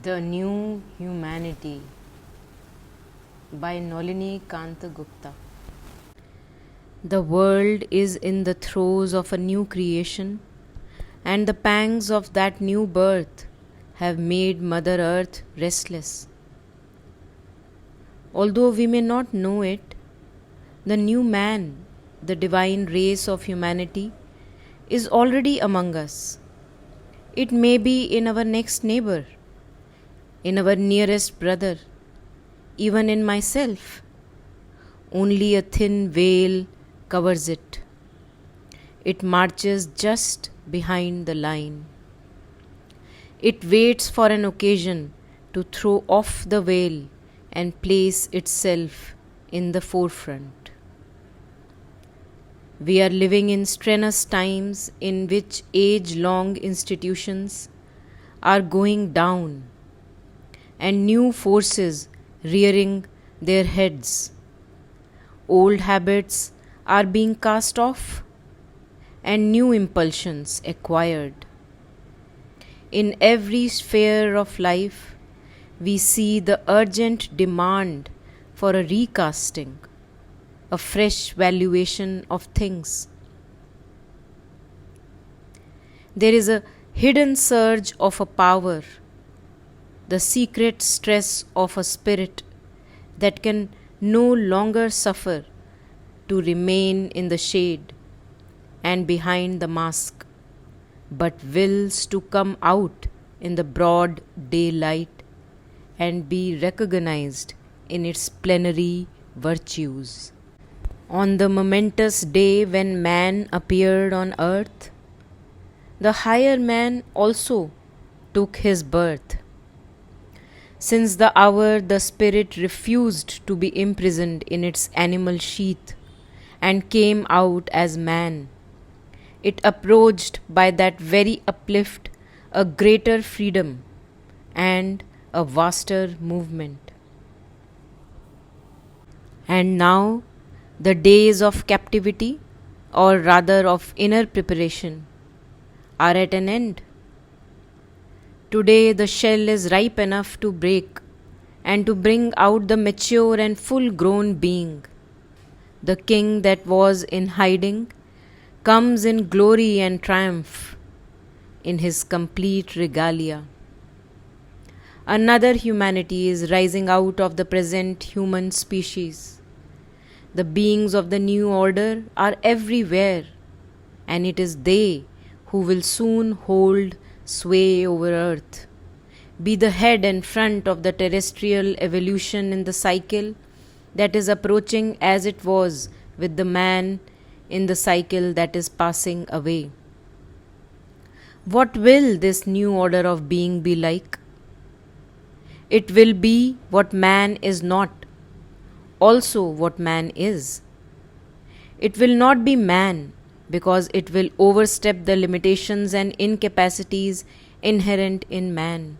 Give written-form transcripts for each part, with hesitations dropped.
The New Humanity by Nolini Kanta Gupta. The world is in the throes of a new creation, and the pangs of that new birth have made Mother Earth restless. Although we may not know it, the new man, the divine race of humanity, is already among us. It may be in our next neighbor, in our nearest brother, even in myself. Only a thin veil covers it. It marches just behind the line. It waits for an occasion to throw off the veil and place itself in the forefront. We are living in strenuous times in which age-long institutions are going down and new forces rearing their heads. Old habits are being cast off and new impulsions acquired. In every sphere of life, we see the urgent demand for a recasting, a fresh valuation of things. There is a hidden surge of a power, the secret stress of a spirit that can no longer suffer to remain in the shade and behind the mask, but wills to come out in the broad daylight and be recognized in its plenary virtues. On the momentous day when man appeared on earth, the higher man also took his birth. Since the hour the spirit refused to be imprisoned in its animal sheath and came out as man, it approached by that very uplift a greater freedom and a vaster movement. And now the days of captivity, or rather of inner preparation, are at an end. Today the shell is ripe enough to break and to bring out the mature and full-grown being. The king that was in hiding comes in glory and triumph in his complete regalia. Another humanity is rising out of the present human species. The beings of the new order are everywhere, and it is they who will soon hold sway over earth, be the head and front of the terrestrial evolution in the cycle that is approaching as it was with the man in the cycle that is passing away. What will this new order of being be like? It will be what man is not, also what man is. It will not be man, because it will overstep the limitations and incapacities inherent in man.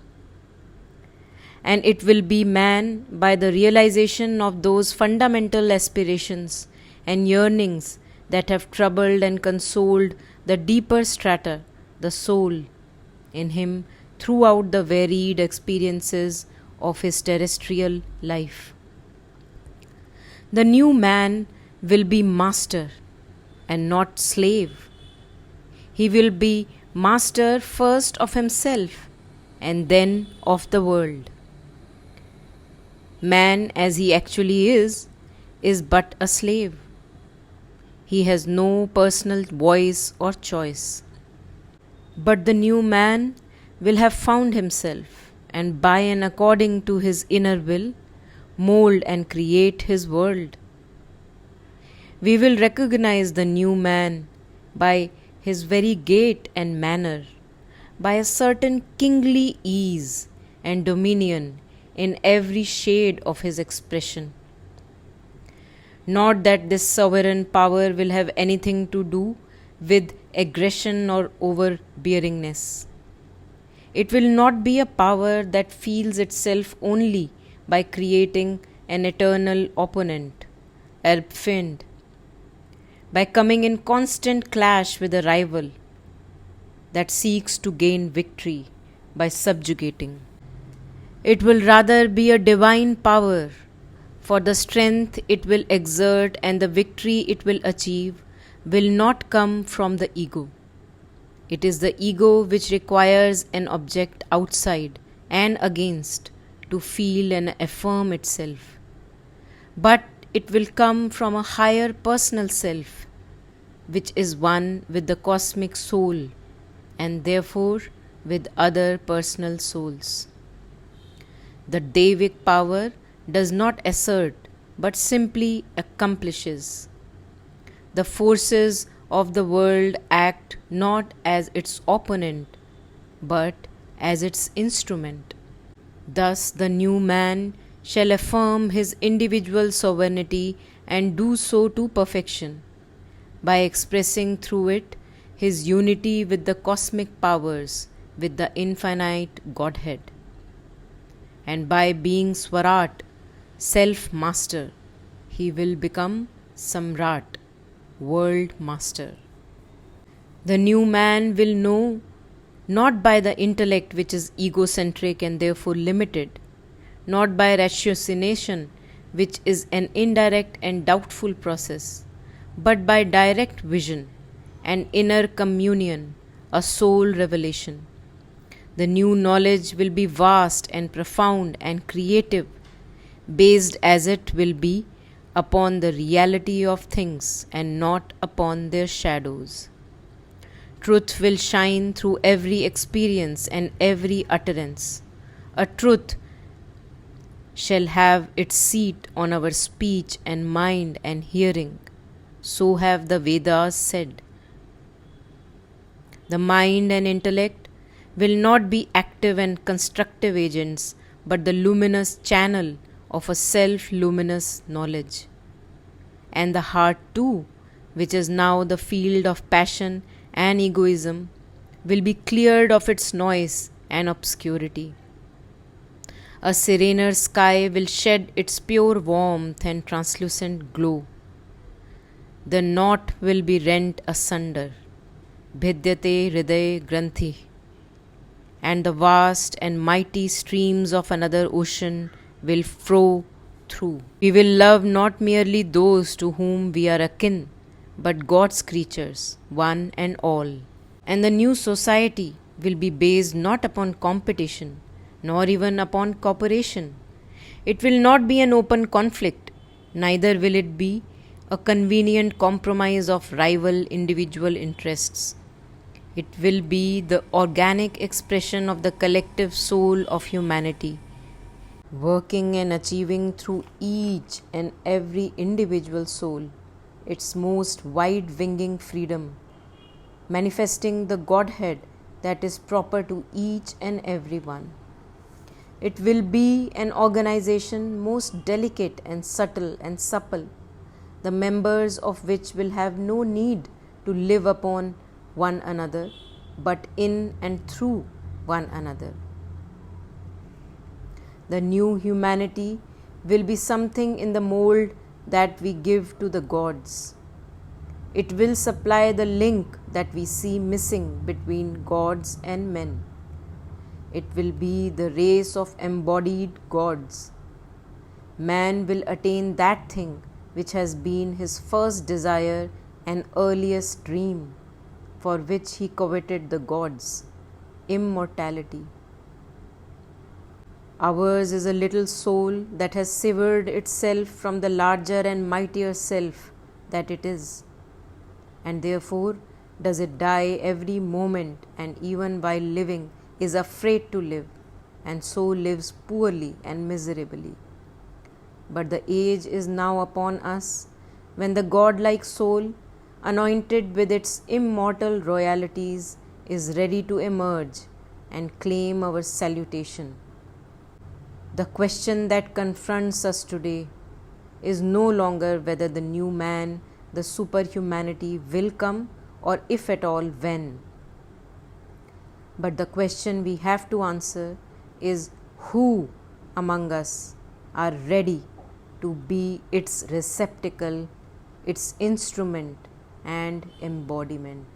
And it will be man by the realization of those fundamental aspirations and yearnings that have troubled and consoled the deeper strata, the soul, in him throughout the varied experiences of his terrestrial life. The new man will be master and not slave. He will be master first of himself and then of the world. Man, as he actually is but a slave. He has no personal voice or choice. But the new man will have found himself, and by and according to his inner will, mold and create his world. We will recognize the new man by his very gait and manner, by a certain kingly ease and dominion in every shade of his expression. Not that this sovereign power will have anything to do with aggression or overbearingness. It will not be a power that feels itself only by creating an eternal opponent, Erbfind, by coming in constant clash with a rival that seeks to gain victory by subjugating. It will rather be a divine power, for the strength it will exert and the victory it will achieve will not come from the ego. It is the ego which requires an object outside and against to feel and affirm itself. But it will come from a higher personal self, which is one with the cosmic soul and therefore with other personal souls. The Devic power does not assert but simply accomplishes. The forces of the world act not as its opponent but as its instrument. Thus, the new man shall affirm his individual sovereignty and do so to perfection by expressing through it his unity with the cosmic powers, with the infinite Godhead. And by being Swarat, self-master, he will become Samrat, world master. The new man will know not by the intellect which is egocentric and therefore limited, not by ratiocination which is an indirect and doubtful process, but by direct vision, an inner communion, a soul revelation. The new knowledge will be vast and profound and creative, based as it will be upon the reality of things and not upon their shadows. Truth will shine through every experience and every utterance. A truth shall have its seat on our speech and mind and hearing. So have the Vedas said. The mind and intellect will not be active and constructive agents, but the luminous channel of a self-luminous knowledge. And the heart too, which is now the field of passion and egoism, will be cleared of its noise and obscurity. A serener sky will shed its pure warmth and translucent glow. The knot will be rent asunder, bhidyate hriday granthi, and the vast and mighty streams of another ocean will flow through. We will love not merely those to whom we are akin, but God's creatures, one and all. And the new society will be based not upon competition, nor even upon cooperation. It will not be an open conflict, neither will it be a convenient compromise of rival individual interests. It will be the organic expression of the collective soul of humanity, working and achieving through each and every individual soul its most wide-winging freedom, manifesting the Godhead that is proper to each and every one. It will be an organization most delicate and subtle and supple, the members of which will have no need to live upon one another, but in and through one another. The new humanity will be something in the mold that we give to the gods. It will supply the link that we see missing between gods and men. It will be the race of embodied gods. Man will attain that thing which has been his first desire and earliest dream, for which he coveted the gods, immortality. Ours is a little soul that has severed itself from the larger and mightier self that it is, and therefore does it die every moment, and even while living is afraid to live, and so lives poorly and miserably. But the age is now upon us when the godlike soul, anointed with its immortal royalties, is ready to emerge and claim our salutation. The question that confronts us today is no longer whether the new man, the superhumanity, will come, or if at all, when. But the question we have to answer is who among us are ready to be its receptacle, its instrument and embodiment.